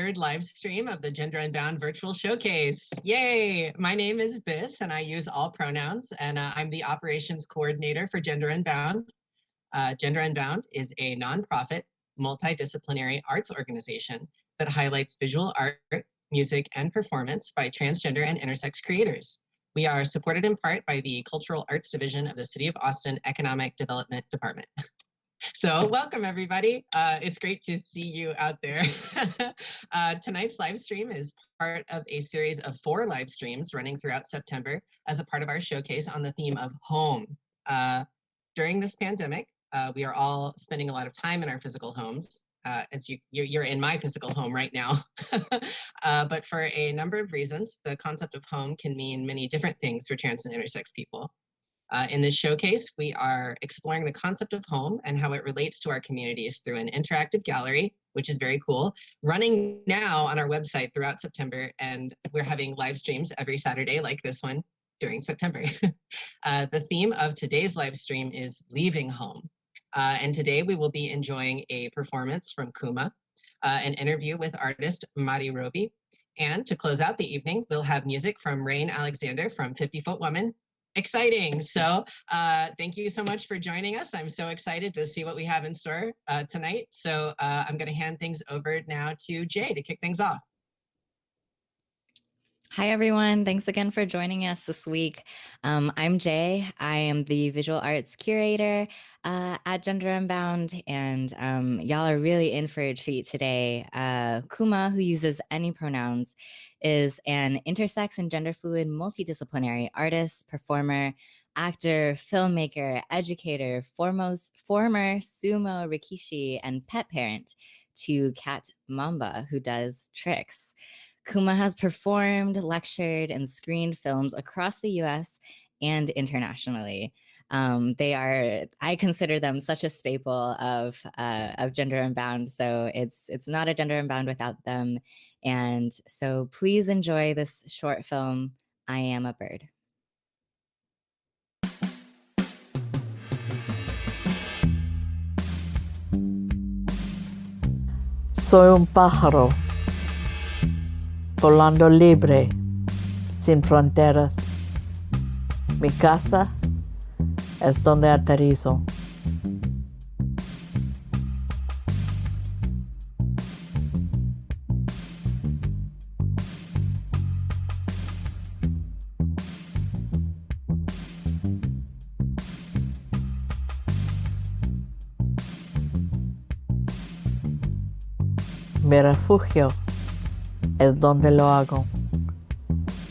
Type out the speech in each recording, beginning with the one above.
third live stream of the Gender Unbound virtual showcase. Yay! My name is Biss, and I use all pronouns, and I'm the operations coordinator for Gender Unbound. Gender Unbound is a nonprofit, multidisciplinary arts organization that highlights visual art, music, and performance by transgender and intersex creators. We are supported in part by the Cultural Arts Division of the City of Austin Economic Development Department. So welcome, everybody. It's great to see you out there. Tonight's live stream is part of a series of 4 live streams running throughout September as a part of our showcase on the theme of home. During this pandemic, we are all spending a lot of time in our physical homes, as you're in my physical home right now. But for a number of reasons, the concept of home can mean many different things for trans and intersex people. In this showcase, we are exploring the concept of home and how it relates to our communities through an interactive gallery, which is very cool, running now on our website throughout September, and we're having live streams every Saturday like this one during September. The theme of today's live stream is leaving home. And today we will be enjoying a performance from Kuma, an interview with artist Roby, and to close out the evening, we'll have music from Rain Alexander from 50 Foot Woman. Exciting. So thank you so much for joining us. I'm so excited to see what we have in store tonight. So I'm going to hand things over now to Jay to kick things off. Hi, everyone. Thanks again for joining us this week. I'm Jay. I am the visual arts curator at Gender Unbound, and y'all are really in for a treat today. Kuma, who uses any pronouns, is an intersex and gender fluid multidisciplinary artist, performer, actor, filmmaker, educator, former sumo rikishi, and pet parent to Cat Mamba, who does tricks. Kuma has performed, lectured, and screened films across the US and internationally. I consider them such a staple of Gender Unbound, so it's not a Gender Unbound without them. And so please enjoy this short film, I Am a Bird. Soy un pájaro, volando libre, sin fronteras. Mi casa es donde aterrizo. Mi refugio es donde lo hago.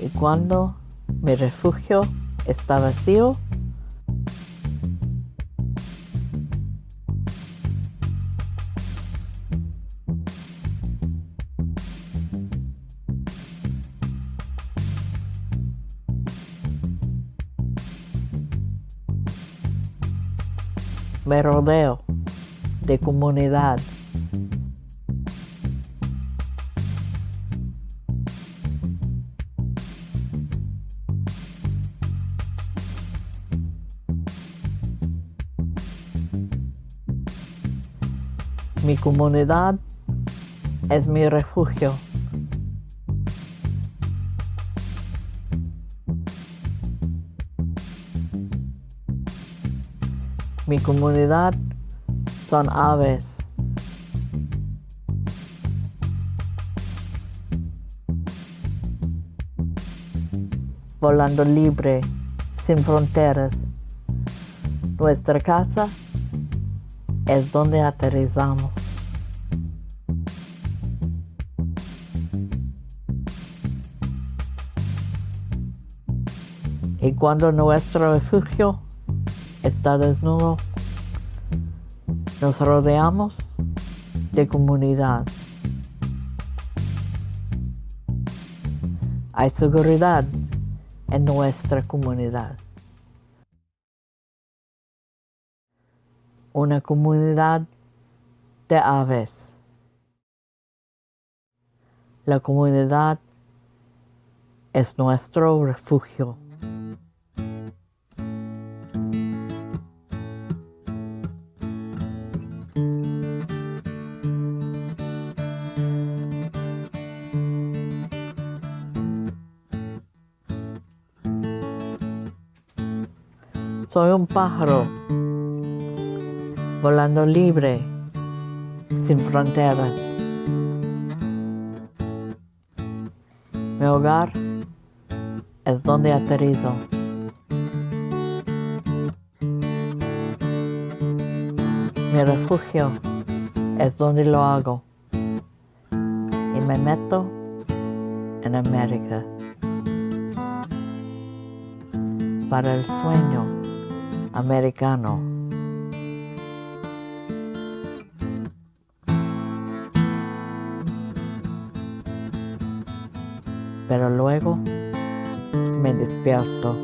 Y cuando mi refugio está vacío, me rodeo de comunidad. Mi comunidad es mi refugio. Mi comunidad son aves. Volando libre, sin fronteras. Nuestra casa es donde aterrizamos. Y cuando nuestro refugio está desnudo, nos rodeamos de comunidad. Hay seguridad en nuestra comunidad. Una comunidad de aves. La comunidad es nuestro refugio. Soy un pájaro volando libre, sin fronteras. Mi hogar es donde aterrizo. Mi refugio es donde lo hago. Y me meto en América. Para el sueño americano. Pero luego me despierto.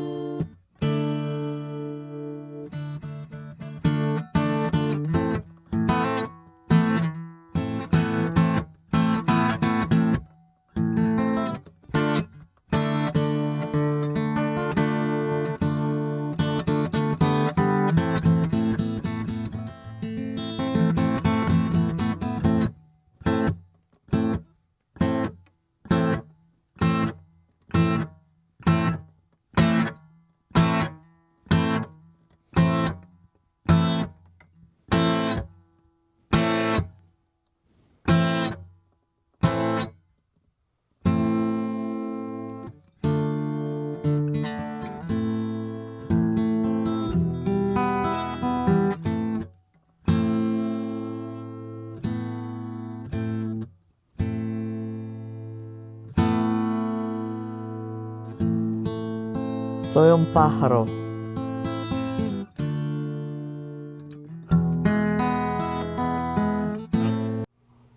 Soy un pájaro.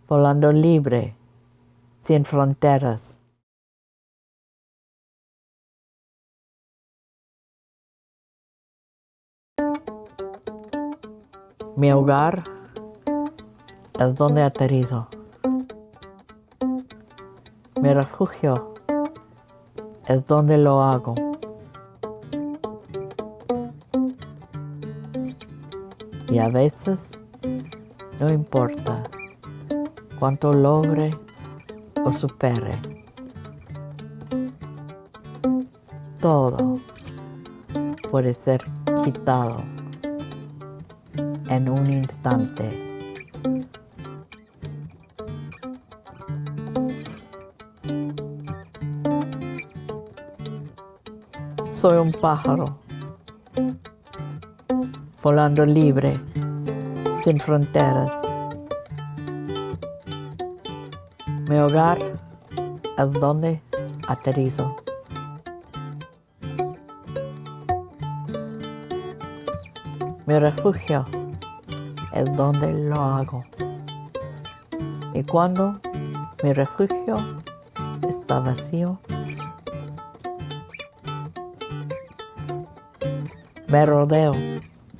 Volando libre, sin fronteras. Mi hogar es donde aterrizo. Mi refugio es donde lo hago. Y a veces no importa cuánto logre o supere. Todo puede ser quitado en un instante. Soy un pájaro volando libre, sin fronteras. Mi hogar es donde aterrizo. Mi refugio es donde lo hago. Y cuando mi refugio está vacío, me rodeo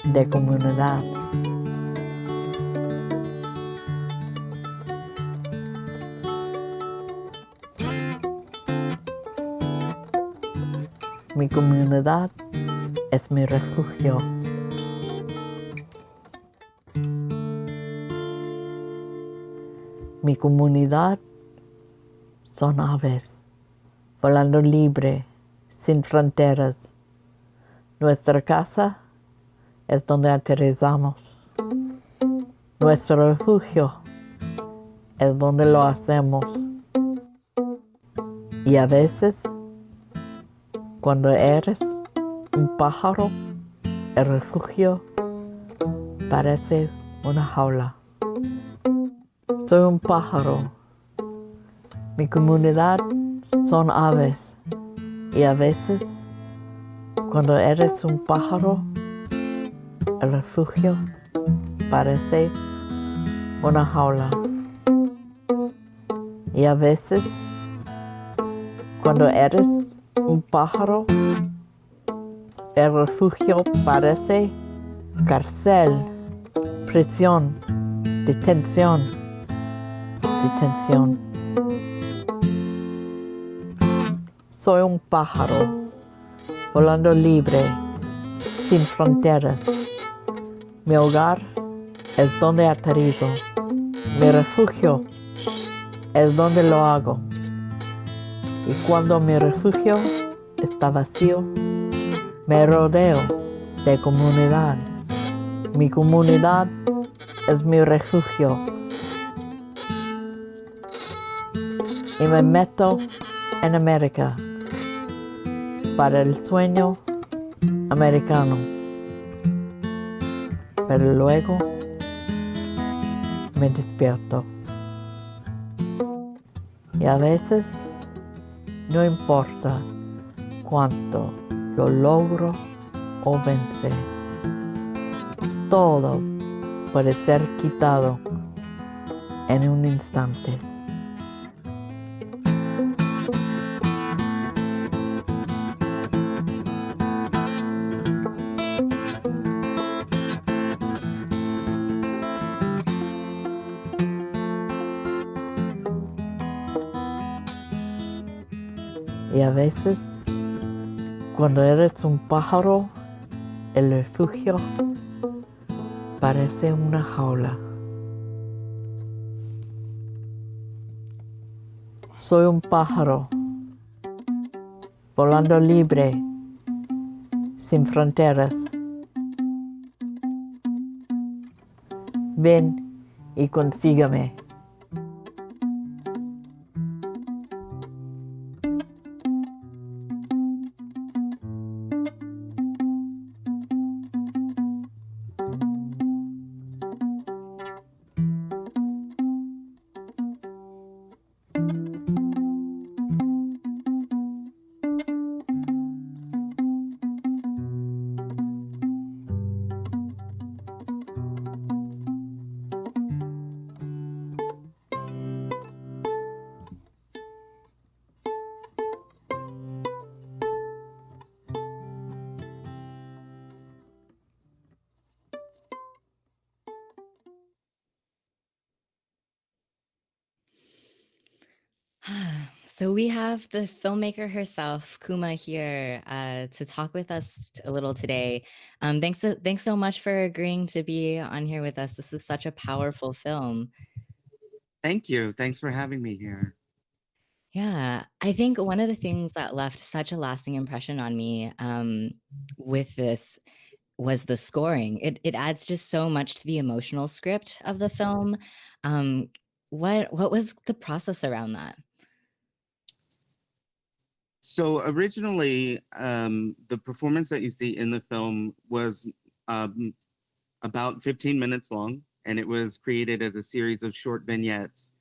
de comunidad. Mi comunidad es mi refugio. Mi comunidad son aves, volando libre, sin fronteras. Nuestra casa es donde aterrizamos. Nuestro refugio es donde lo hacemos. Y a veces, cuando eres un pájaro, el refugio parece una jaula. Soy un pájaro. Mi comunidad son aves. Y a veces, cuando eres un pájaro, el refugio parece una jaula. Y a veces, cuando eres un pájaro, el refugio parece cárcel, prisión, detención. Soy un pájaro volando libre, sin fronteras. Mi hogar es donde aterrizo. Mi refugio es donde lo hago. Y cuando mi refugio está vacío, me rodeo de comunidad. Mi comunidad es mi refugio. Y me meto en América para el sueño americano. Pero luego me despierto. Y a veces no importa cuánto lo logro o vencer. Todo puede ser quitado en un instante. Y a veces, cuando eres un pájaro, el refugio parece una jaula. Soy un pájaro, volando libre, sin fronteras. Ven y consígame. So we have the filmmaker herself, Kuma, here to talk with us a little today. Thanks so much for agreeing to be on here with us. This is such a powerful film. Thank you. Thanks for having me here. Yeah, I think one of the things that left such a lasting impression on me with this was the scoring. It adds just so much to the emotional script of the film. Um, what was the process around that? So originally, the performance that you see in the film was about 15 minutes long, and it was created as a series of short vignettes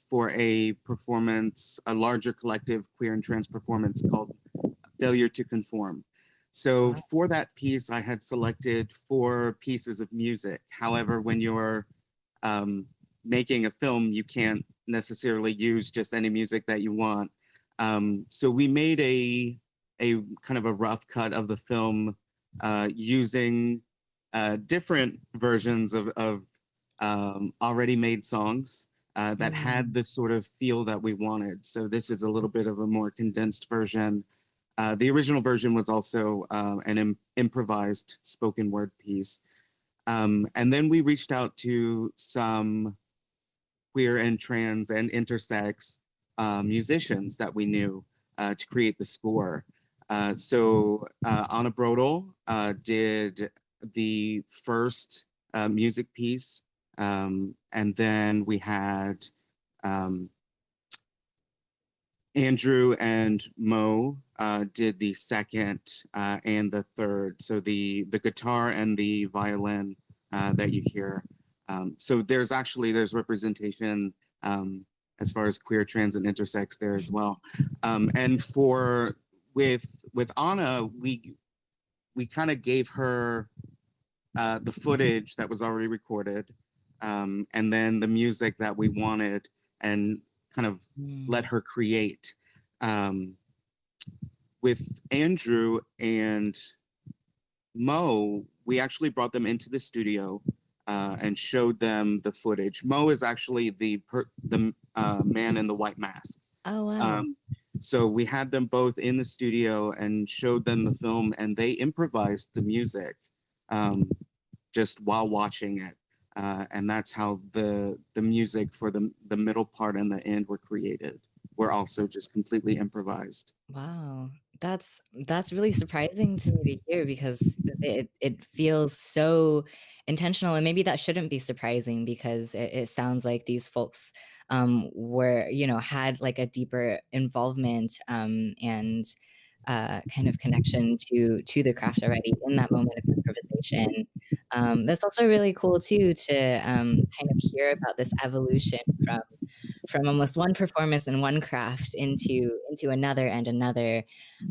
for a performance, a larger collective queer and trans performance called Failure to Conform. So for that piece, I had selected 4 pieces of music. However, when you're making a film, you can't necessarily use just any music that you want. So we made a kind of a rough cut of the film using different versions of already made songs that had the sort of feel that we wanted. So this is a little bit of a more condensed version. The original version was also an improvised spoken word piece. And then we reached out to some queer and trans and intersex musicians that we knew to create the score. So Anna Brodel did the first music piece, and then we had Andrew and Mo did the second and the third. So the guitar and the violin that you hear. So there's representation as far as queer, trans, and intersex there as well. And with Anna, we kind of gave her the footage that was already recorded, and then the music that we wanted, and kind of let her create. With Andrew and Mo, we actually brought them into the studio and showed them the footage. Mo is actually the man in the white mask. Oh, wow. So we had them both in the studio and showed them the film, and they improvised the music just while watching it. And that's how the music for the middle part and the end were created. Were also just completely improvised. Wow. That's really surprising to me to hear because it feels so intentional, and maybe that shouldn't be surprising because it sounds like these folks were, you know, had like a deeper involvement and kind of connection to the craft already in that moment of improvisation. That's also really cool too to kind of hear about this evolution from almost one performance and one craft into another and another.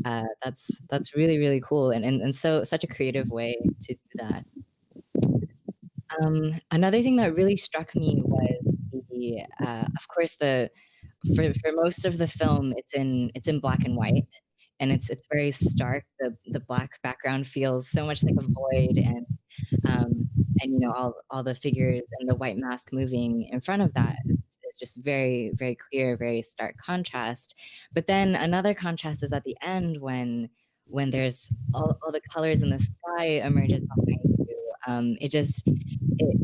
That's really, really cool, and so such a creative way to do that. Another thing that really struck me was of course, for most of the film, it's in black and white, and it's very stark. The black background feels so much like a void, um, and you know all the figures and the white mask moving in front of that. It's just very, very clear, very stark contrast. But then another contrast is at the end when there's all the colors in the sky emerges behind you.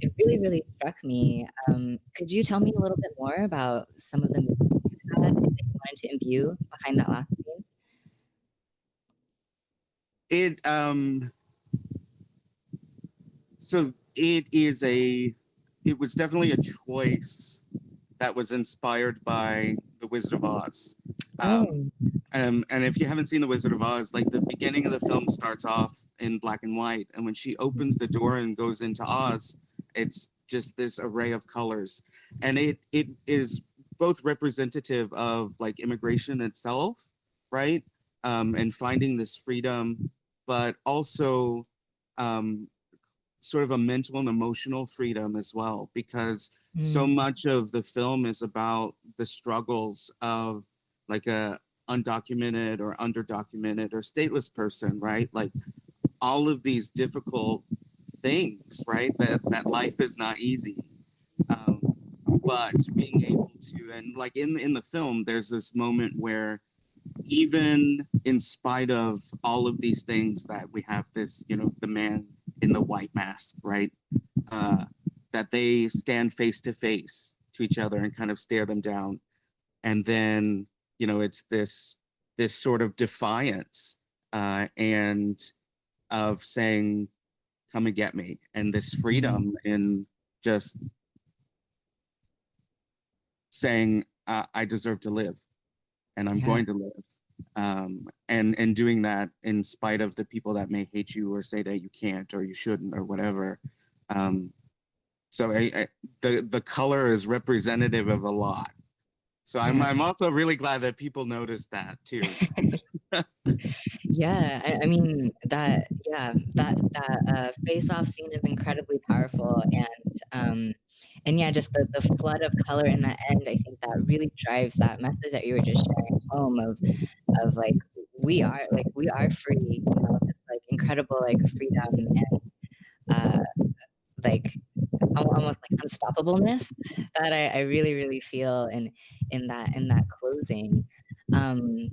It really, really struck me. Could you tell me a little bit more about some of the movies you had that you wanted to imbue behind that last scene? It so it was definitely a choice that was inspired by The Wizard of Oz. Oh, And if you haven't seen The Wizard of Oz, like the beginning of the film starts off in black and white, and when she opens the door and goes into Oz, it's just this array of colors, and it is both representative of like immigration itself, right? And finding this freedom, but also um, sort of a mental and emotional freedom as well, because so much of the film is about the struggles of like a undocumented or underdocumented or stateless person, right? Like all of these difficult things, right? That life is not easy. Um, but being able to, and like in the film, there's this moment where even in spite of all of these things that we have this, you know, the man in the white mask, right? That they stand face to face to each other and kind of stare them down. And then, you know, it's this sort of defiance and of saying, come and get me, and this freedom in just saying, I deserve to live and I'm yeah. going to live. And doing that in spite of the people that may hate you or say that you can't or you shouldn't or whatever. So the color is representative of a lot. So I'm also really glad that people noticed that too. Yeah, I mean that face-off scene is incredibly powerful, and yeah, just the flood of color in the end, I think that really drives that message that you were just sharing home of like we are free, you know, this like incredible like freedom and uh like almost like unstoppableness that I really, really feel in that closing. Um,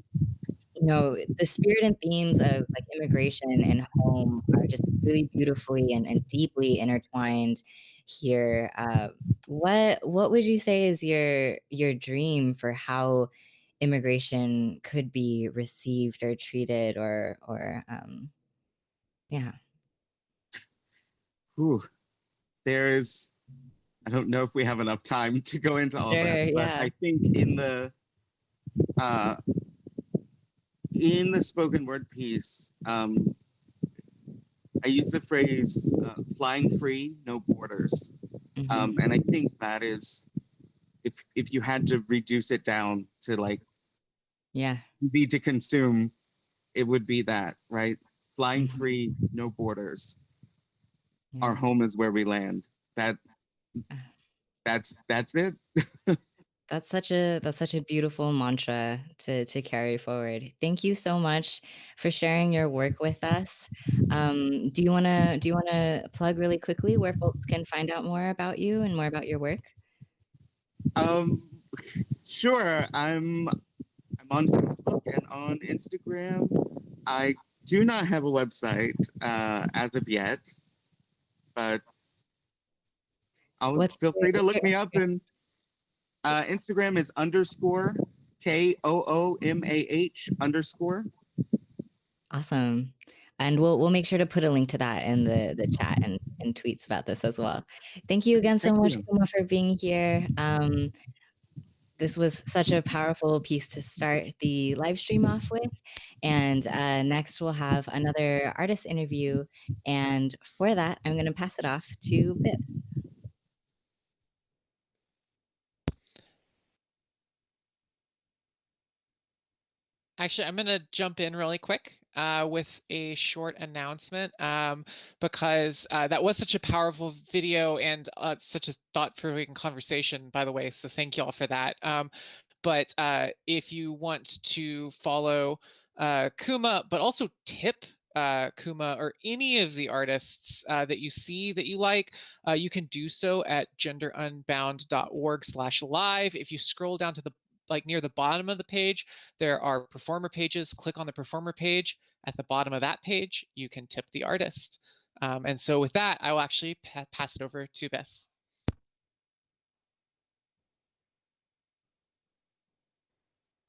you know, the spirit and themes of like immigration and home are just really beautifully and deeply intertwined here. What would you say is your dream for how immigration could be received or treated or yeah. Whew. There's, I don't know if we have enough time to go into all that, Sure, but yeah. I think uh, in the spoken word piece, I use the phrase "flying free, no borders," and I think that is, if you had to reduce it down to like Yeah. be to consume, it would be that, right? Flying free, no borders. Yeah. Our home is where we land. That's it. That's such a beautiful mantra to carry forward. Thank you so much for sharing your work with us. Do you wanna plug really quickly where folks can find out more about you and more about your work? Um, sure. I'm on Facebook and on Instagram. I do not have a website as of yet, but I'll What's feel your free to what's look your me up. And Instagram is _KOOMAH_. Awesome. And we'll make sure to put a link to that in the chat and tweets about this as well. Thank you again so Thank much, you. Kuma, for being here. This was such a powerful piece to start the live stream off with. And next we'll have another artist interview. And for that, I'm going to pass it off to Biss. Actually, I'm going to jump in really quick with a short announcement because that was such a powerful video and such a thought-provoking conversation, by the way. So thank you all for that. But if you want to follow Kuma, but also tip Kuma or any of the artists that you see that you like, you can do so at genderunbound.org/live. If you scroll down to the near the bottom of the page, there are performer pages. Click on the performer page. At the bottom of that page, you can tip the artist. And so with that, I will actually pass it over to Bess.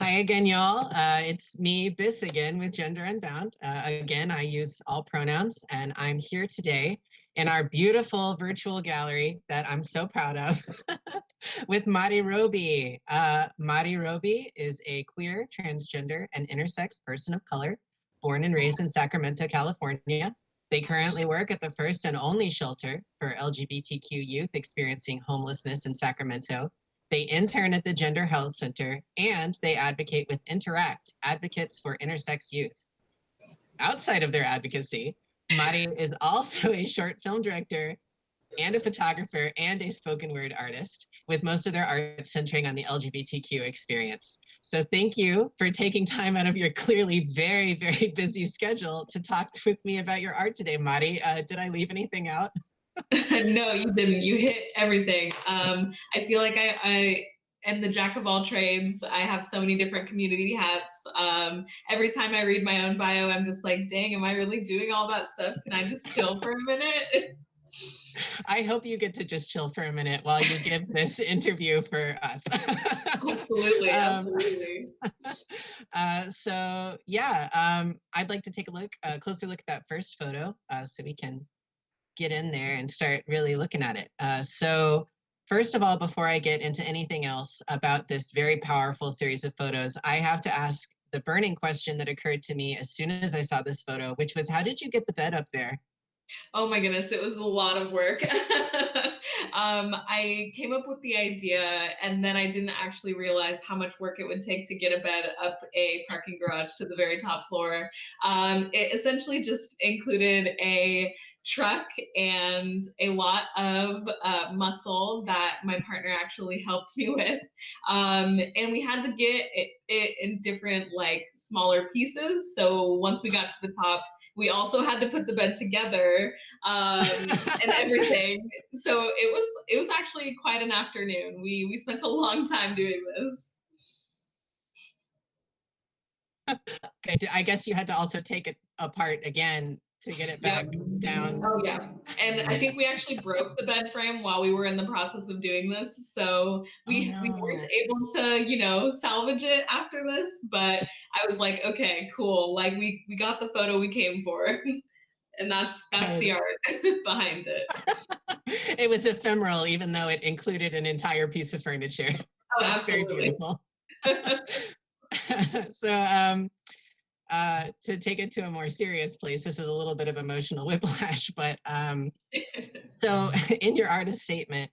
Hi again, y'all. It's me, Biss, again with Gender Unbound. Again, I use all pronouns, and I'm here today in our beautiful virtual gallery that I'm so proud of with Mari Roby. Mari Roby is a queer, transgender, and intersex person of color, born and raised in Sacramento, California. They currently work at the first and only shelter for LGBTQ youth experiencing homelessness in Sacramento. They intern at the Gender Health Center, and they advocate with Interact, Advocates for Intersex Youth. Outside of their advocacy, Mari is also a short film director and a photographer and a spoken word artist, with most of their art centering on the LGBTQ experience. So thank you for taking time out of your clearly very, very busy schedule to talk with me about your art today, Mari. Did I leave anything out? No, you didn't. You hit everything. I feel like I am the jack of all trades. I have so many different community hats. Every time I read my own bio, I'm just like, dang, am I really doing all that stuff? Can I just chill for a minute? I hope you get to just chill for a minute while you give this interview for us. Absolutely, absolutely. So yeah, I'd like to take a closer look at that first photo so we can get in there and start really looking at it. So first of all, before I get into anything else about this very powerful series of photos, I have to ask the burning question that occurred to me as soon as I saw this photo, which was, how did you get the bed up there? Oh my goodness, it was a lot of work. I came up with the idea and then I didn't actually realize how much work it would take to get a bed up a parking garage to the very top floor. It essentially just included a truck and a lot of muscle that my partner actually helped me with. And we had to get it in different, like, smaller pieces. So once we got to the top, we also had to put the bed together and everything. So it was actually quite an afternoon. We spent a long time doing this. Okay, I guess you had to also take it apart again to get it back down. Oh yeah, and I think we actually broke the bed frame while we were in the process of doing this. So we weren't able to, you know, salvage it after this, but I was like, okay, cool. Like we got the photo we came for. And that's the art behind it. It was ephemeral, even though it included an entire piece of furniture. Oh, that's absolutely. very beautiful. So to take it to a more serious place, this is a little bit of emotional whiplash, but so in your artist statement,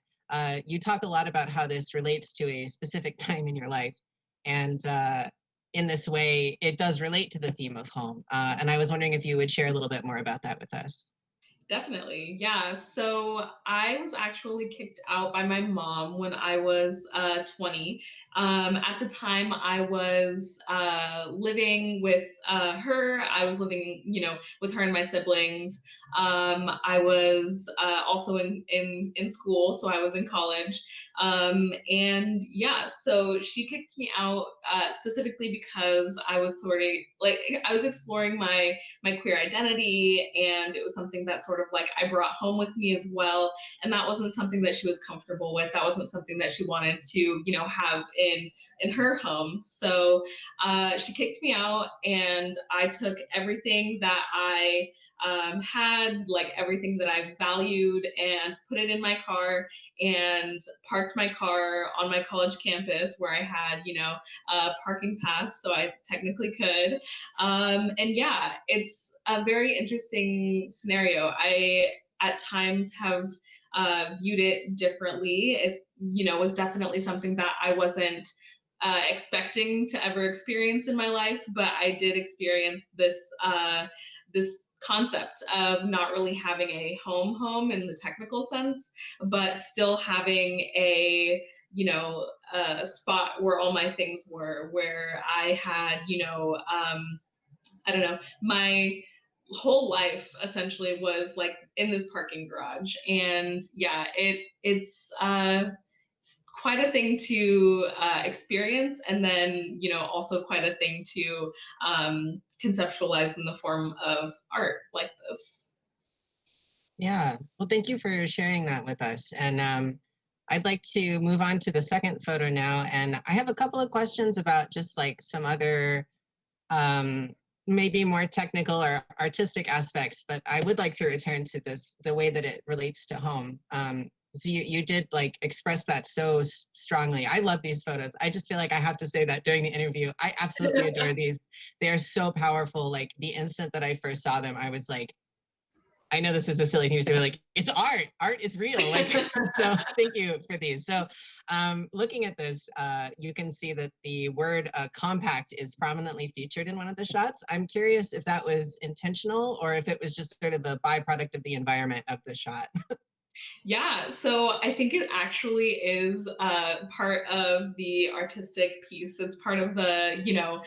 you talk a lot about how this relates to a specific time in your life. And in this way, it does relate to the theme of home. And I was wondering if you would share a little bit more about that with us. Definitely. Yeah. So I was actually kicked out by my mom when I was 20. At the time, I was living with her. I was living, you know, with her and my siblings. I was also in school, so I was in college. And yeah, so she kicked me out specifically because I was exploring my queer identity, and it was something that sort sort of like I brought home with me as well. And that wasn't something that she was comfortable with. That wasn't something that she wanted to, you know, have in her home. So she kicked me out, and I took everything that I had, like everything that I valued, and put it in my car and parked my car on my college campus where I had, you know, a parking pass, so I technically could. And yeah, it's a very interesting scenario. I at times have viewed it differently. It, you know, was definitely something that I wasn't expecting to ever experience in my life, but I did experience this this concept of not really having a home in the technical sense, but still having a, you know, a spot where all my things were, where I had, you know, I don't know, my whole life essentially was like in this parking garage. And yeah, it's quite a thing to experience, and then, you know, also quite a thing to conceptualize in the form of art like this. Yeah, well, thank you for sharing that with us. And I'd like to move on to the second photo now. And I have a couple of questions about just like some other um, maybe more technical or artistic aspects, but I would like to return to this, the way that it relates to home. So you did like express that so strongly. I love these photos. I just feel like I have to say that during the interview. I absolutely adore these. They are so powerful. Like the instant that I first saw them, I was like, I know this is a silly thing to say, but like, it's art. Art is real. Like, so thank you for these. So looking at this, you can see that the word compact is prominently featured in one of the shots. I'm curious if that was intentional or if it was just sort of a byproduct of the environment of the shot. Yeah, so I think it actually is part of the artistic piece. It's part of the, you know,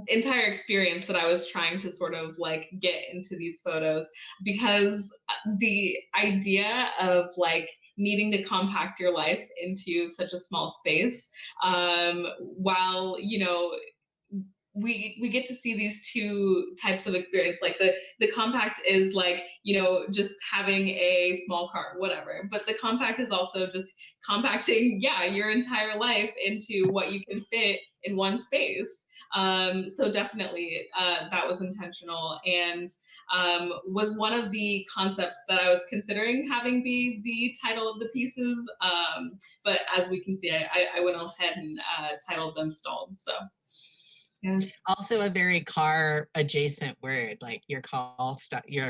entire experience that I was trying to sort of like get into these photos, because the idea of like needing to compact your life into such a small space, while, you know, we get to see these two types of experience. Like the compact is like, you know, just having a small car, whatever, but the compact is also just compacting, yeah, your entire life into what you can fit in one space. So definitely that was intentional, and was one of the concepts that I was considering having be the title of the pieces, but as we can see, I went ahead and titled them Stalled. So yeah. Also a very car adjacent word, like your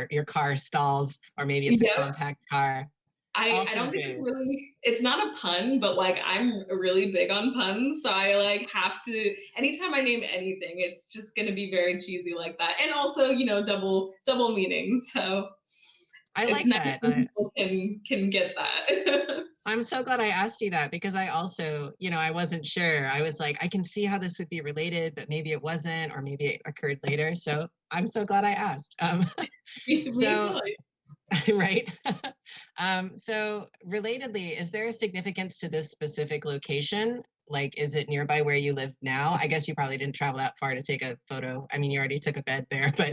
your car stalls, or maybe it's a Yep. compact car. I don't think it's really, it's not a pun, but like I'm really big on puns, so I like have to, anytime I name anything, it's just gonna be very cheesy like that. And also, you know, double meaning. So I it's like nice that. when people can get that. I'm so glad I asked you that, because I also, you know, I wasn't sure. I was like, I can see how this would be related, but maybe it wasn't, or maybe it occurred later. So I'm so glad I asked. Me as So, well. right. So relatedly, is there a significance to this specific location? Like, is it nearby where you live now? I guess you probably didn't travel that far to take a photo. I mean, you already took a bed there, but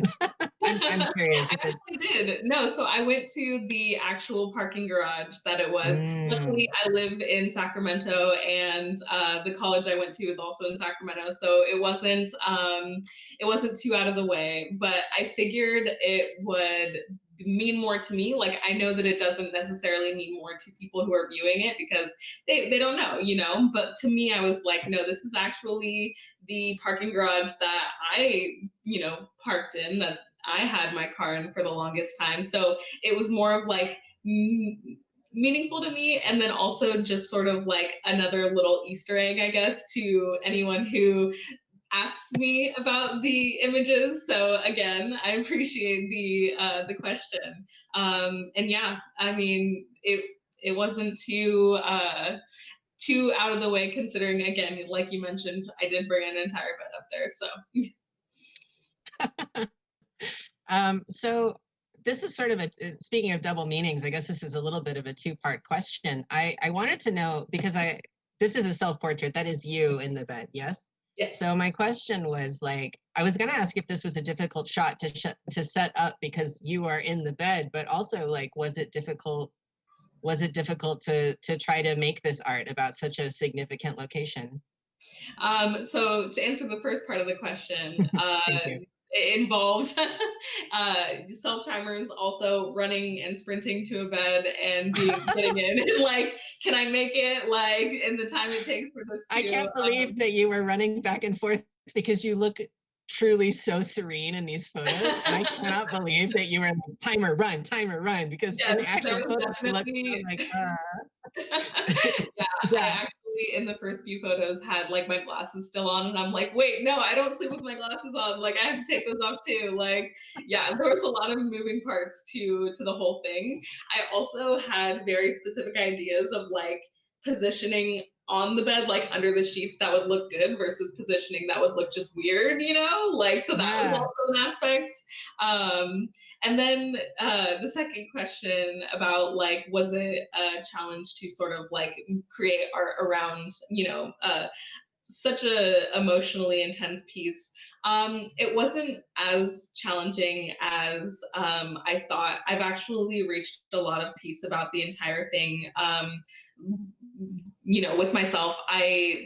I'm curious I if it. actually did. No, so I went to the actual parking garage that it was. Luckily, I live in Sacramento, and the college I went to is also in Sacramento, so it wasn't too out of the way. But I figured it would mean more to me. Like I know that it doesn't necessarily mean more to people who are viewing it because they don't know, you know. But to me, I was like, no, this is actually the parking garage that I, you know, parked in, that I had my car in for the longest time. So it was more of like meaningful to me, and then also just sort of like another little Easter egg, I guess, to anyone who asks me about the images. So again, I appreciate the question. And yeah, I mean, it wasn't too out of the way, considering, again, like you mentioned, I did bring an entire bed up there. So So this is sort of a, speaking of double meanings, I guess this is a little bit of a two-part question. I wanted to know, because this is a self-portrait, that is you in the bed, yes? Yes. So my question was like, I was gonna ask if this was a difficult shot to set up because you are in the bed, but also like, was it difficult? Was it difficult to try to make this art about such a significant location? So to answer the first part of the question, Thank you. it involved self timers, also running and sprinting to a bed and getting in. And like, can I make it like in the time it takes for this I to? can't believe that you were running back and forth because you look truly so serene in these photos. And I cannot believe that you were like, timer, run, because in Yes, the there actual was photos, you look definitely. like, Yeah, I yeah. actually in the first few photos had like my glasses still on, and I'm like, wait, no, I don't sleep with my glasses on. Like I have to take those off too. Like, yeah, there was a lot of moving parts to the whole thing. I also had very specific ideas of like positioning on the bed, like under the sheets, that would look good versus positioning that would look just weird, you know? Like, so that was Yeah. also an aspect. And then the second question about like, was it a challenge to sort of like create art around, you know, such a emotionally intense piece? It wasn't as challenging as I thought. I've actually reached a lot of peace about the entire thing. You know, with myself,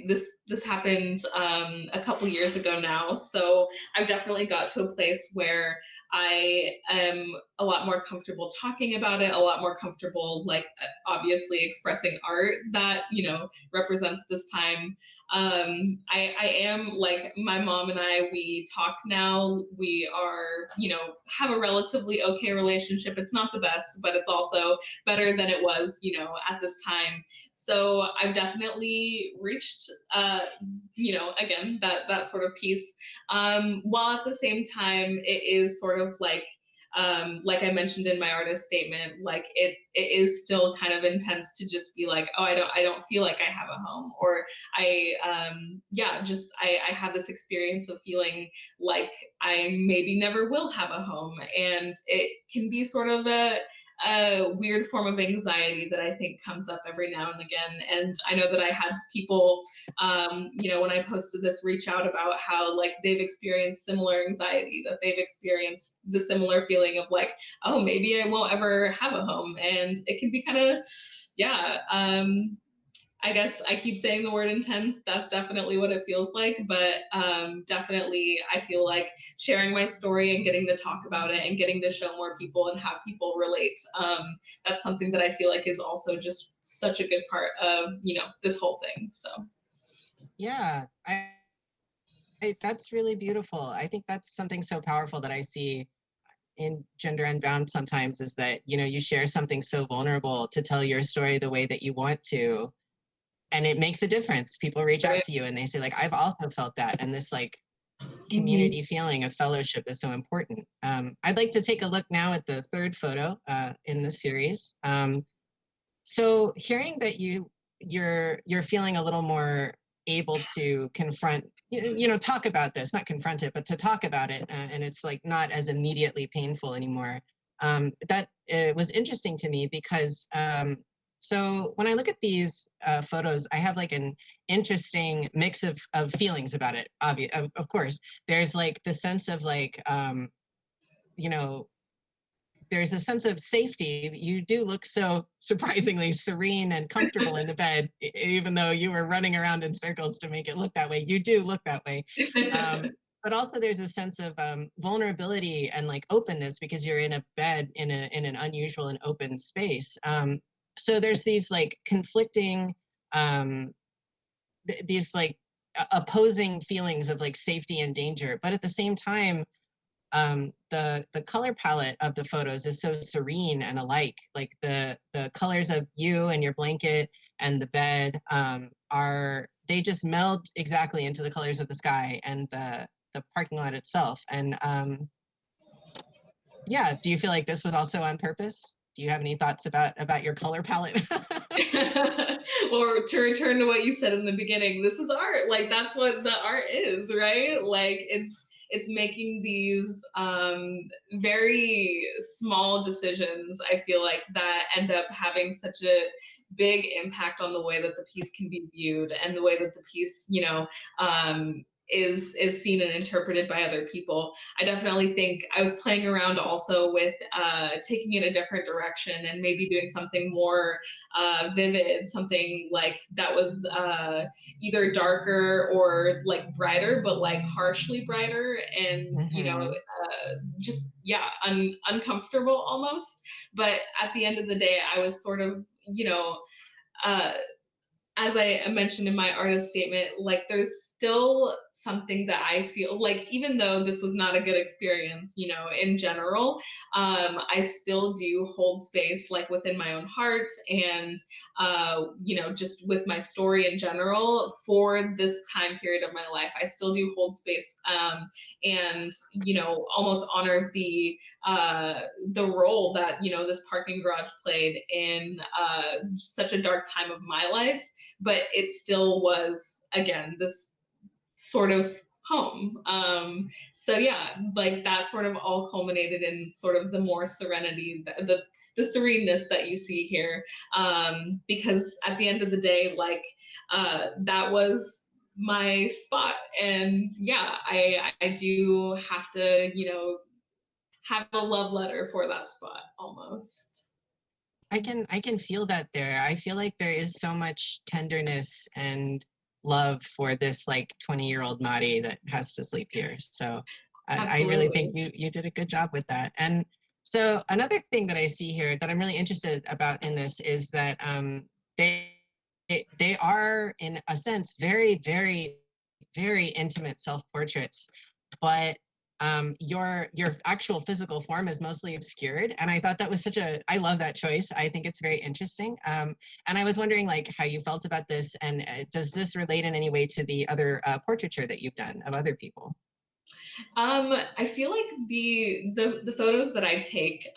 this happened a couple years ago now, so I've definitely got to a place where I am a lot more comfortable talking about it, a lot more comfortable, like obviously expressing art that, you know, represents this time. I am like, my mom and I, we talk now. We are, you know, have a relatively okay relationship. It's not the best, but it's also better than it was, you know, at this time. So I've definitely reached, you know, again, that sort of piece. While at the same time, it is sort of like I mentioned in my artist statement, like it is still kind of intense to just be like, oh, I don't feel like I have a home, or yeah, just I have this experience of feeling like I maybe never will have a home, and it can be sort of a weird form of anxiety that I think comes up every now and again. And I know that I had people, you know, when I posted this, reach out about how like they've experienced similar anxiety, that they've experienced the similar feeling of like, oh, maybe I won't ever have a home. And it can be kind of, yeah, I guess I keep saying the word intense. That's definitely what it feels like. But definitely, I feel like sharing my story and getting to talk about it and getting to show more people and have people relate. That's something that I feel like is also just such a good part of, you know, this whole thing. So Yeah, that's really beautiful. I think that's something so powerful that I see in Gender Unbound sometimes is that, you know, you share something so vulnerable to tell your story the way that you want to, and it makes a difference. People reach out right. to you and they say like, I've also felt that, and this like Mhm. community feeling of fellowship is so important. I'd like to take a look now at the third photo in the series. So hearing that you're feeling a little more able to confront, you know, talk about this, not confront it, but to talk about it, and it's like not as immediately painful anymore. That was interesting to me because so when I look at these photos, I have like an interesting mix of feelings about it. Of course, there's like the sense of like you know, there's a sense of safety. You do look so surprisingly serene and comfortable in the bed, even though you were running around in circles to make it look that way. You do look that way. But also there's a sense of vulnerability and like openness because you're in a bed in an unusual and open space. So there's these like conflicting, these like opposing feelings of like safety and danger. But at the same time, the color palette of the photos is so serene and alike. Like the colors of you and your blanket and the bed are, they just meld exactly into the colors of the sky and the parking lot itself. And yeah, do you feel like this was also on purpose? Do you have any thoughts about your color palette? Or to return to what you said in the beginning, this is art. Like that's what the art is, right? Like it's making these very small decisions, I feel like, that end up having such a big impact on the way that the piece can be viewed and the way that the piece, you know, is seen and interpreted by other people. I definitely think I was playing around also with taking it a different direction and maybe doing something more vivid, something like that was either darker or like brighter, but like harshly brighter, and you know, just uncomfortable almost. But at the end of the day, I was sort of, you know, as I mentioned in my artist statement, like there's still something that I feel like, even though this was not a good experience, you know, in general, I still do hold space like within my own heart and, you know, just with my story in general for this time period of my life. I still do hold space and, you know, almost honor the role that, you know, this parking garage played in such a dark time of my life. But it still was, again, this sort of home. So yeah, like that sort of all culminated in sort of the more serenity, the sereneness that you see here. Because at the end of the day, like that was my spot. And yeah, I do have to, you know, have a love letter for that spot almost. I can feel that there. I feel like there is so much tenderness and love for this like 20-year-old Mari that has to sleep here. So I really think you did a good job with that. And so another thing that I see here that I'm really interested about in this is that they are in a sense very, very, very intimate self-portraits, but your actual physical form is mostly obscured, and I thought that was I love that choice. I think it's very interesting, and I was wondering like how you felt about this, and does this relate in any way to the other portraiture that you've done of other people? I feel like the photos that I take,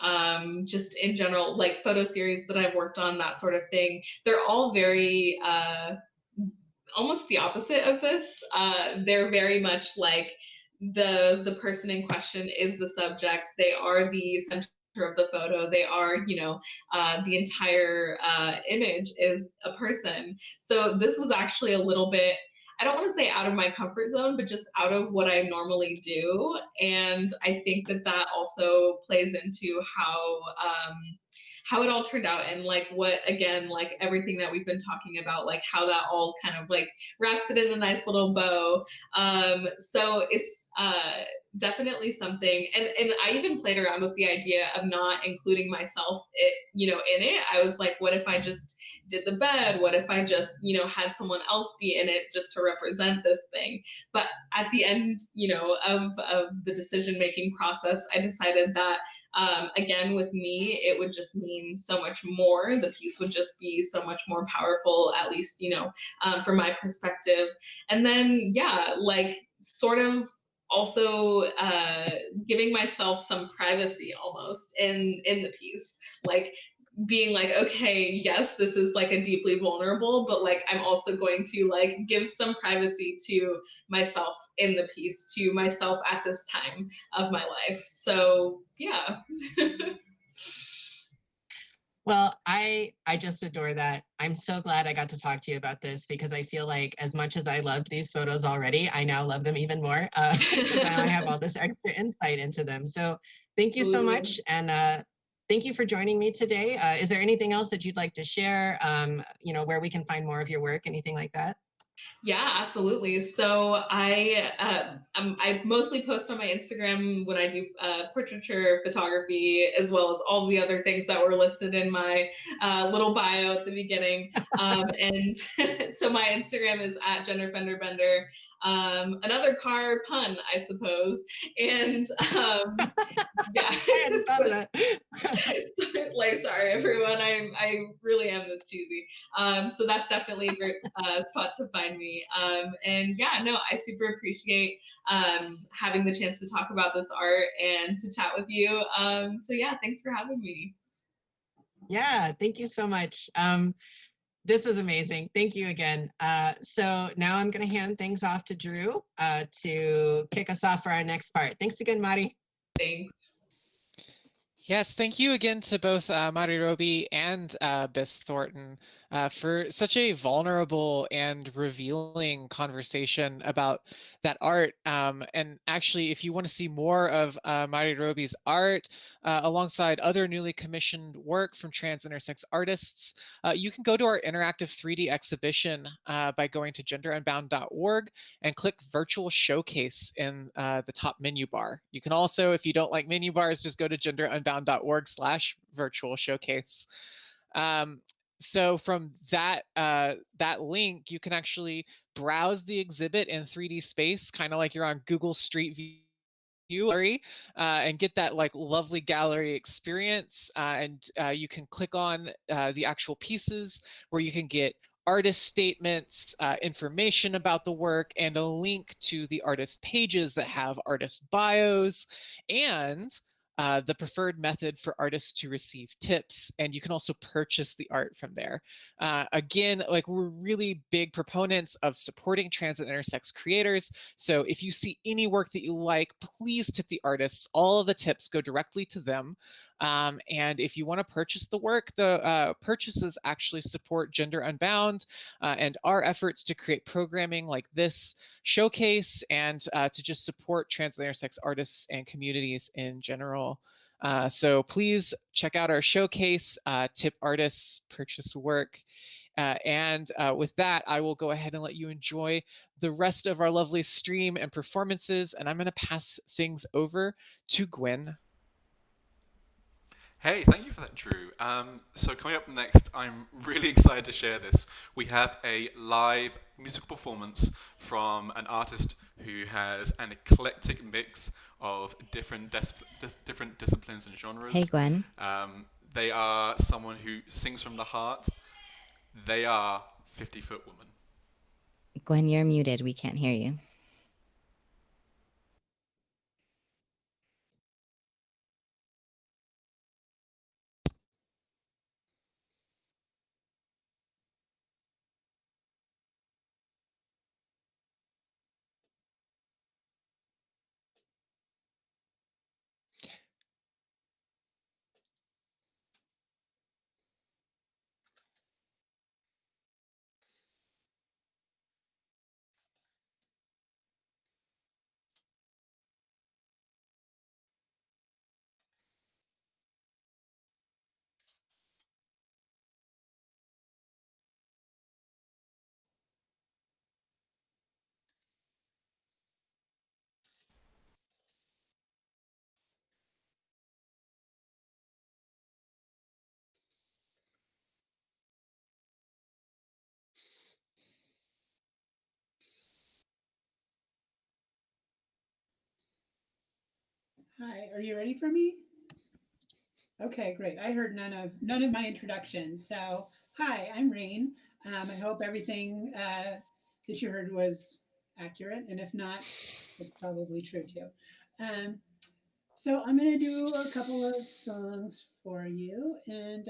just in general, like photo series that I've worked on, that sort of thing, they're all very almost the opposite of this. They're very much like the person in question is the subject. They are the center of the photo. They are, you know, the entire image is a person. So this was actually a little bit, I don't want to say out of my comfort zone, but just out of what I normally do. And I think that that also plays into how it all turned out, and like what, again, like everything that we've been talking about, like how that all kind of like wraps it in a nice little bow. So it's definitely something, and I even played around with the idea of not including myself you know, in it. I was like, what if I just did the bed? What if I just, you know, had someone else be in it just to represent this thing? But at the end, you know, of the decision making process, I decided that again, with me, it would just mean so much more. The piece would just be so much more powerful, at least, you know, from my perspective. And then, yeah, like sort of also giving myself some privacy almost in the piece, like being like, okay, yes, this is like a deeply vulnerable, but like I'm also going to like give some privacy to myself in the piece, to myself at this time of my life. So yeah. Well, I just adore that. I'm so glad I got to talk to you about this, because I feel like as much as I loved these photos already, I now love them even more because now I have all this extra insight into them. So thank you so much. And thank you for joining me today. Is there anything else that you'd like to share, you know, where we can find more of your work, anything like that? Yeah, absolutely. So I mostly post on my Instagram when I do portraiture photography, as well as all the other things that were listed in my little bio at the beginning. And so my Instagram is at genderfenderbender. Another car pun, I suppose. And yeah, I hadn't thought of that. like, sorry everyone, I really am this cheesy. So that's definitely a great spot to find me. And yeah, no, I super appreciate having the chance to talk about this art and to chat with you. So yeah, thanks for having me. Yeah, thank you so much. This was amazing. Thank you again. So now I'm going to hand things off to Drew to kick us off for our next part. Thanks again, Mari. Thanks. Yes, thank you again to both Mari Roby and Biss Thornton for such a vulnerable and revealing conversation about that art. And actually, if you want to see more of Mari Roby's art alongside other newly commissioned work from trans intersex artists, you can go to our interactive 3D exhibition by going to genderunbound.org and click Virtual Showcase in the top menu bar. You can also, if you don't like menu bars, just go to genderunbound.org/virtual showcase. So from that link, you can actually browse the exhibit in 3D space, kind of like you're on Google Street View gallery, and get that like lovely gallery experience. And you can click on the actual pieces where you can get artist statements, information about the work, and a link to the artist pages that have artist bios and the preferred method for artists to receive tips. And you can also purchase the art from there. Again, like we're really big proponents of supporting trans and intersex creators. So if you see any work that you like, please tip the artists. All of the tips go directly to them. And if you want to purchase the work, the purchases actually support Gender Unbound and our efforts to create programming like this showcase and to just support trans and intersex artists and communities in general. So please check out our showcase, tip artists, purchase work. And with that, I will go ahead and let you enjoy the rest of our lovely stream and performances. And I'm going to pass things over to Gwen. Hey, thank you for that, Drew. So coming up next, I'm really excited to share this. We have a live musical performance from an artist who has an eclectic mix of different disciplines and genres. Hey, Gwen. They are someone who sings from the heart. They are 50-Foot Woman. Gwen, you're muted. We can't hear you. Hi, are you ready for me? Okay, great. I heard none of my introductions. So, hi, I'm Rain. I hope everything that you heard was accurate, and if not, it's probably true too. Um, so I'm going to do a couple of songs for you, and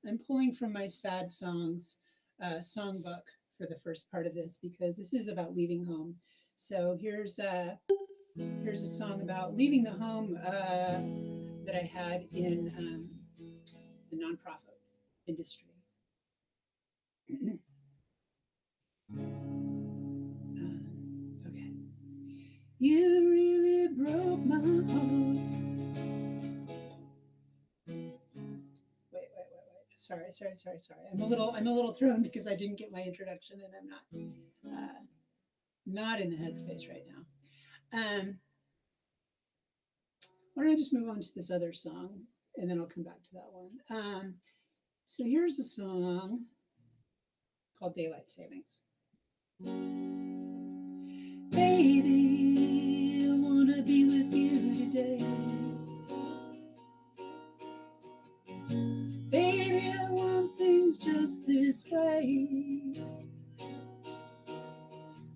I'm pulling from my sad songs songbook for the first part of this because this is about leaving home. So here's a song about leaving the home that I had in the nonprofit industry. Okay. You really broke my heart. Wait. Sorry. I'm a little thrown because I didn't get my introduction and I'm not in the headspace right now. Why don't I just move on to this other song and then I'll come back to that one. So here's a song called Daylight Savings. Baby, I wanna be with you today. Baby, I want things just this way.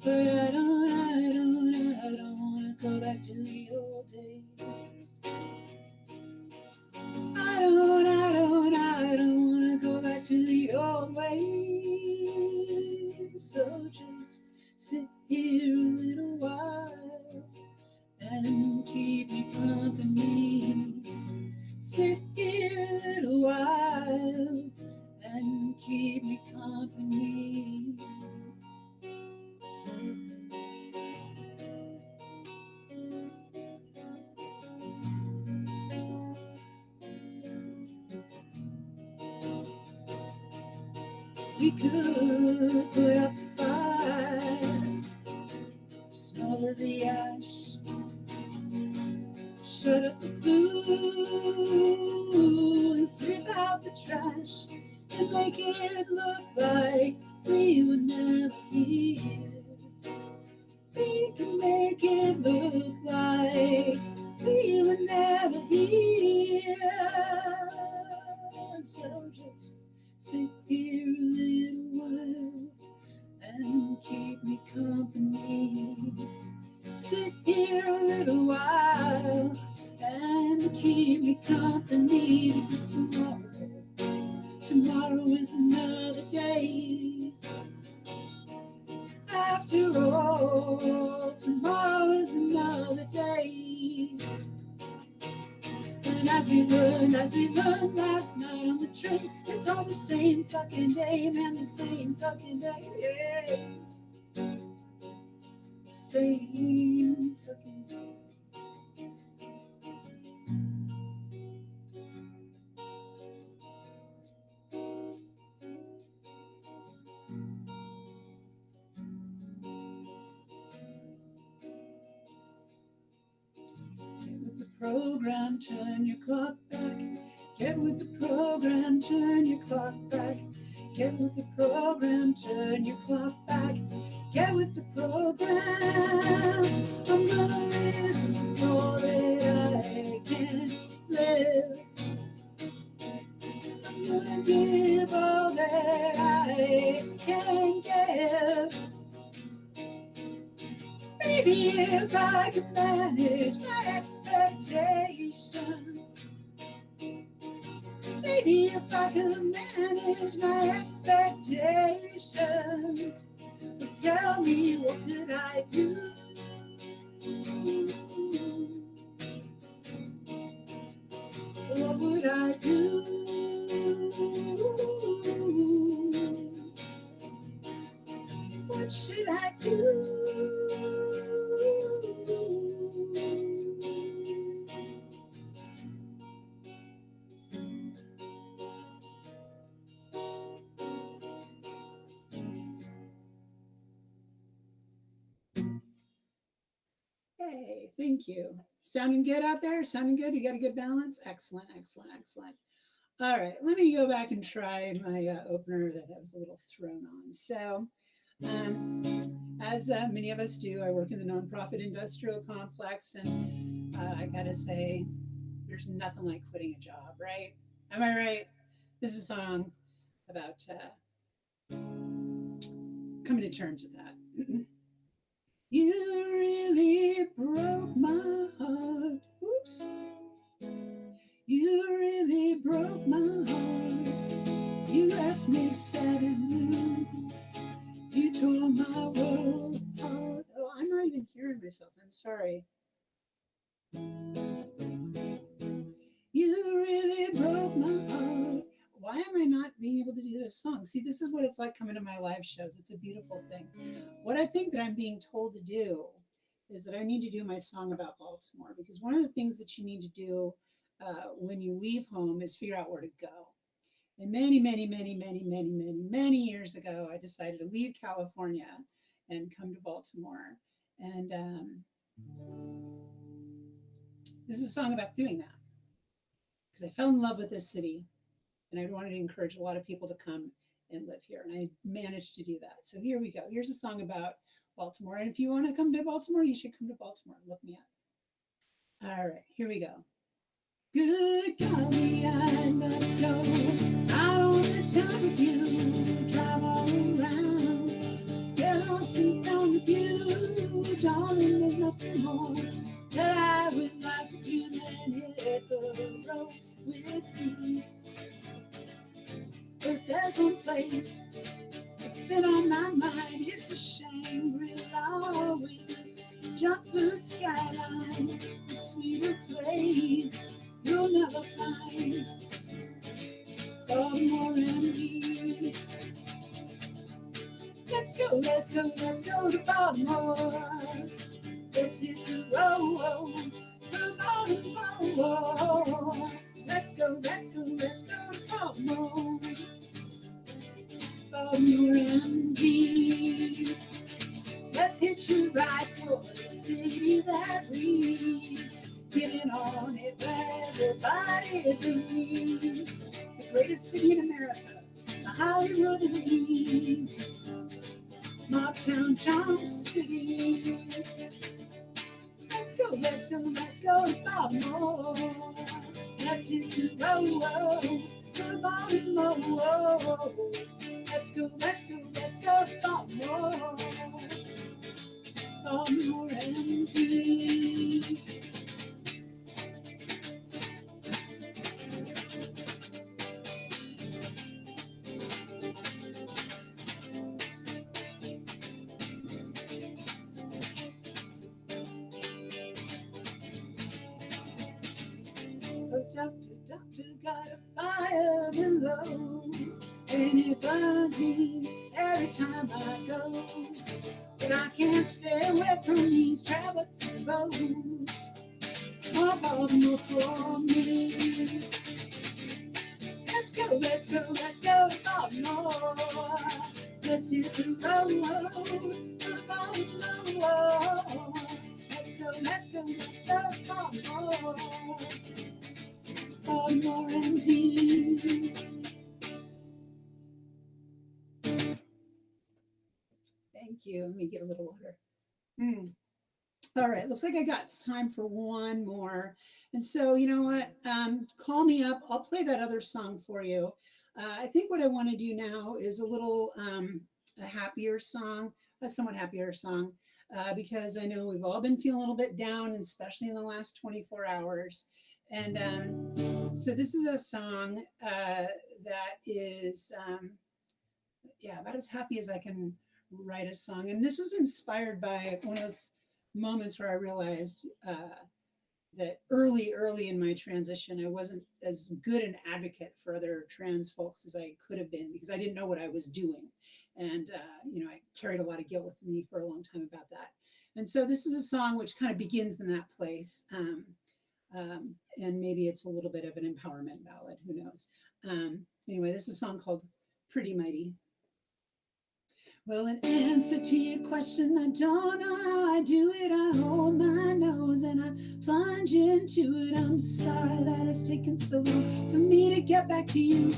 But I don't wanna go back to the old days. I don't wanna go back to the old ways. So just sit here a little while and keep me company. sit here a little while and keep me company. We could put up a fire, smother the ash, shut up the flue, and sweep out the trash, and make it look like we were never here. We can make it look like we were never here. So just sit here a little while and keep me company. Sit here a little while and keep me company, because tomorrow is another day. After all, tomorrow is another day. And as we learned last night on the train, it's all the same fucking day, man, the same fucking day, yeah. Same fucking day. Get with the program, turn your clock back. Get with the program, turn your clock back. Get with the program, turn your clock back. Get with the program. I'm gonna live all that I can live. I'm gonna give all that I can give. Maybe if I can manage my expectations. Maybe if I can manage my expectations. But tell me, what could I do? What would I do? What should I do? Hey, thank you. Sounding good out there? Sounding good? You got a good balance? Excellent, excellent, excellent. All right, let me go back and try my opener that I was a little thrown on. So, as many of us do, I work in the nonprofit industrial complex, and I gotta say, there's nothing like quitting a job, right? Am I right? This is a song about coming to terms with that. You really broke my heart. Oops. You really broke my heart. You left me sad and blue. You tore my world apart. Oh, I'm not even hearing myself. I'm sorry. You really broke my heart. Why am I not being able to do this song? See, this is what it's like coming to my live shows. It's a beautiful thing. What I think that I'm being told to do is that I need to do my song about Baltimore, because one of the things that you need to do when you leave home is figure out where to go. And many years ago, I decided to leave California and come to Baltimore. And this is a song about doing that, because I fell in love with this city and I wanted to encourage a lot of people to come and live here. And I managed to do that. So here we go. Here's a song about Baltimore. And if you want to come to Baltimore, you should come to Baltimore. Look me up. All right, here we go. Good golly, I'm gonna go out on the town with you, drive all around, get lost and found with you, darling, there's nothing more that I would like to do than hit the road with you. But there's one place that's been on my mind, it's a Shangri-La with junk food skyline, a sweeter place you'll never find. Let's go, let's go, let's go to Baltimore. Let's hit the road, the Baltimore. Let's go, let's go, let's go to Baltimore. Baltimore MD. Let's hit you right for the city that reads. Getting on it where everybody believes. The greatest city in America, the Hollywood leads. Motown, Johnson City. Let's go, let's go, let's go to Baltimore. Let's hit the road, to Baltimore. Let's go, let's go, let's go to Baltimore. Baltimore MD. Oh, doctor, doctor, got a fire below, and it burns me every time I go. But I can't stay away from these travertine roads. More Baltimore for me. Let's go, let's go, let's go to Baltimore. Let's hit the road, to Baltimore. Let's go, let's go, let's go to Baltimore. Baltimore MD. Thank you. Let me get a little water. All right, looks like I got time for one more. And so, you know what? Call me up. I'll play that other song for you. I think what I want to do now is a little a happier song, a somewhat happier song, because I know we've all been feeling a little bit down, especially in the last 24 hours. And so this is a song that is, yeah, about as happy as I can write a song. And this was inspired by one of those moments where I realized that early in my transition, I wasn't as good an advocate for other trans folks as I could have been because I didn't know what I was doing. And, you know, I carried a lot of guilt with me for a long time about that. And so this is a song which kind of begins in that place. And maybe it's a little bit of an empowerment ballad, who knows. Anyway, this is a song called Pretty Mighty. Well, in answer to your question, I don't know how I do it. I hold my nose and I plunge into it. I'm sorry that it's taken so long for me to get back to you.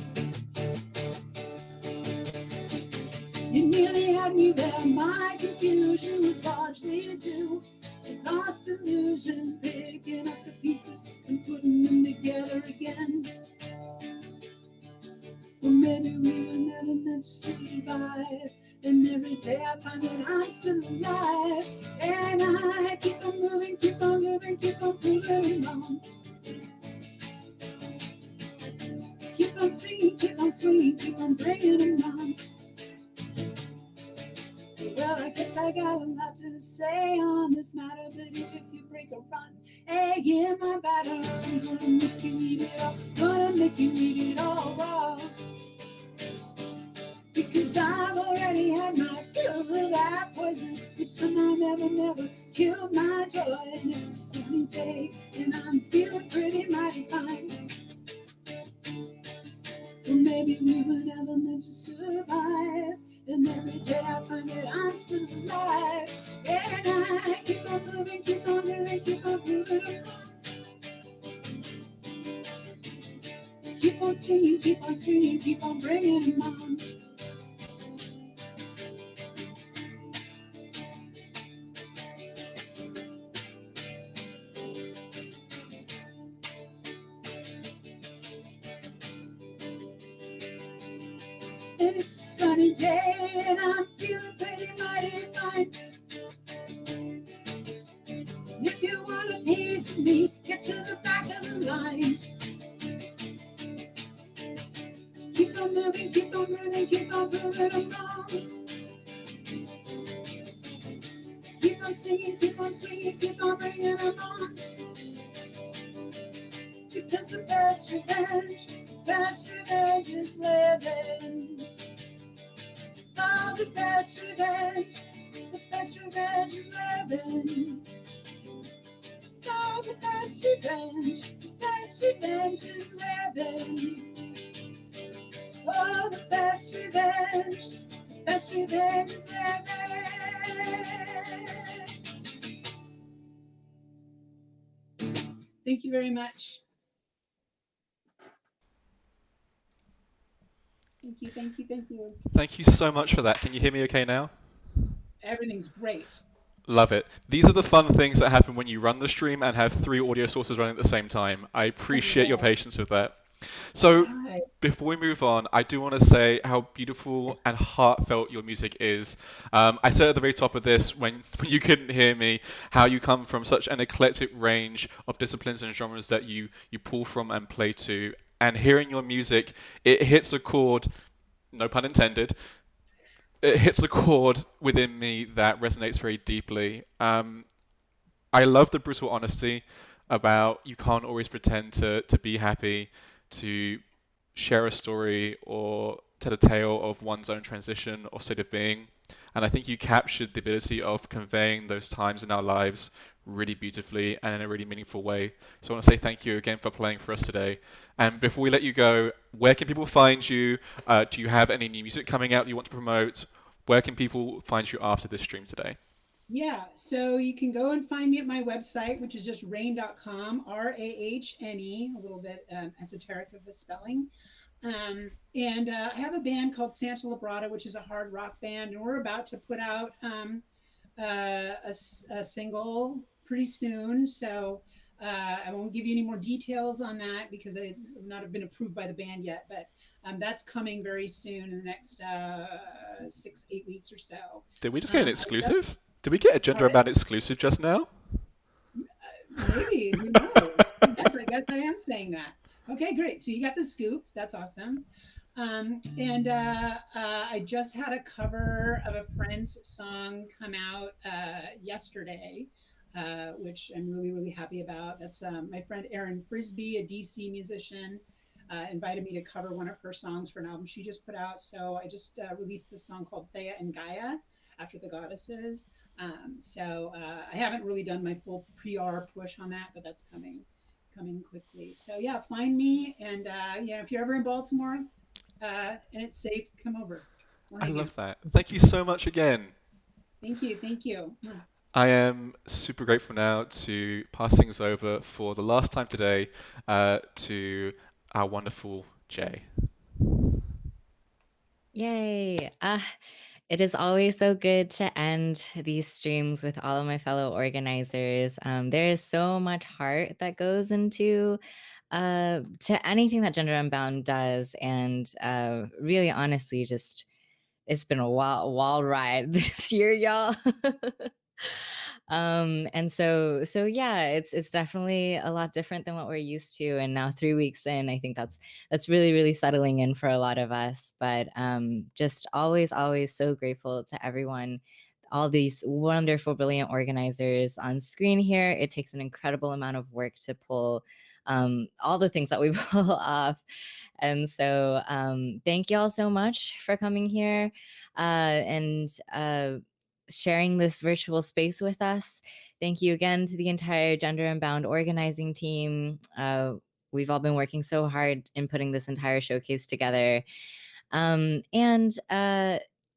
You nearly had me there. My confusion was largely due to lost illusion, picking up the pieces and putting them together again. Well, maybe we were never meant to survive. And every day I find that I'm still alive. And I keep on moving, keep on moving, keep on moving along. Keep on singing, keep on swinging, keep on bringing them on. Well, I guess I got a lot to say on this matter, but if you break a rotten egg in my batter, I'm gonna make you eat it all, gonna make you eat it all raw. Because I've already had my fill of that poison, which somehow never killed my joy. And it's a sunny day, and I'm feeling pretty mighty fine. Well, maybe we were never meant to survive. And every day I find that I'm still alive. And I keep on moving, keep on moving, keep on moving. Keep on singing, keep on swinging, keep on bringing them on. And it's a sunny day, and I'm feeling pretty mighty fine. If you want a piece of me, get to the back of the line. Keep on moving, keep on moving, keep on moving along. Keep on singing, keep on swinging, keep on bringing them on. Because the best revenge is living. Oh, the best best revenge. The best revenge is loving. Oh, the best revenge. The best revenge is loving. Oh, the best revenge. The best revenge is loving. Thank you very much. Thank you, thank you, thank you. Thank you so much for that. Can you hear me okay now? Everything's great. Love it. These are the fun things that happen when you run the stream and have 3 audio sources running at the same time. I appreciate your patience with that. So, Hi. before we move on, I do want to say how beautiful and heartfelt your music is. I said at the very top of this, when you couldn't hear me, how you come from such an eclectic range of disciplines and genres that you pull from and play to. And hearing your music, it hits a chord, no pun intended, it hits a chord within me that resonates very deeply. I love the brutal honesty about you can't always pretend to be happy, to share a story or tell a tale of one's own transition or state of being. And I think you captured the ability of conveying those times in our lives really beautifully and in a really meaningful way. So I want to say thank you again for playing for us today. And before we let you go, where can people find you? Do you have any new music coming out that you want to promote? Where can people find you after this stream today? Yeah, so you can go and find me at my website, which is just rahne.com, RAHNE, a little bit esoteric of the spelling. And I have a band called Santa Labrada, which is a hard rock band, and we're about to put out a single pretty soon. So I won't give you any more details on that because it's not been approved by the band yet, but that's coming very soon in the next 6-8 weeks or so. Did we just get an exclusive? Did we get a Gender Unbound exclusive just now? Maybe, who knows? Yes, I guess I am saying that. Okay, great. So you got the scoop. That's awesome. And I just had a cover of a friend's song come out yesterday, which I'm really, really happy about. That's my friend Erin Frisbee, a DC musician, invited me to cover one of her songs for an album she just put out. So I just released this song called Thea and Gaia, after the goddesses. So I haven't really done my full PR push on that, but that's coming quickly. So yeah, find me, and yeah, if you're ever in Baltimore and it's safe, come over. I love that. Thank you so much again. Thank you, thank you. I am super grateful now to pass things over for the last time today to our wonderful Jay. Yay! It is always so good to end these streams with all of my fellow organizers. There is so much heart that goes into to anything that Gender Unbound does, and really, honestly, just it's been a wild ride this year, y'all. And so yeah, it's definitely a lot different than what we're used to. And now 3 weeks in, I think that's really, really settling in for a lot of us. But just always so grateful to everyone, all these wonderful, brilliant organizers on screen here. It takes an incredible amount of work to pull all the things that we pull off. And so thank you all so much for coming here and sharing this virtual space with us. Thank you again to the entire Gender Unbound organizing team. We've all been working so hard in putting this entire showcase together. And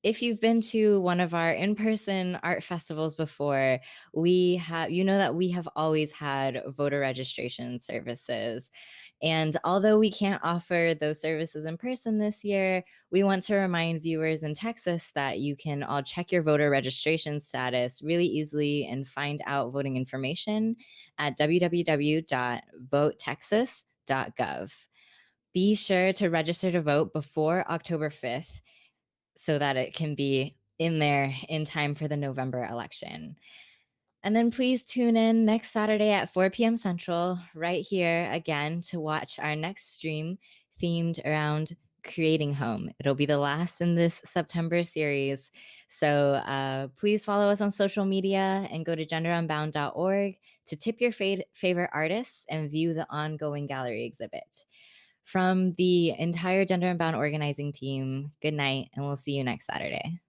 if you've been to one of our in-person art festivals before, you know that we have always had voter registration services. And although we can't offer those services in person this year, we want to remind viewers in Texas that you can all check your voter registration status really easily and find out voting information at www.votetexas.gov. Be sure to register to vote before October 5th so that it can be in there in time for the November election. And then please tune in next Saturday at 4 p.m. Central, right here again, to watch our next stream themed around creating home. It'll be the last in this September series. So please follow us on social media and go to genderunbound.org to tip your favorite artists and view the ongoing gallery exhibit. From the entire Gender Unbound organizing team, good night, and we'll see you next Saturday.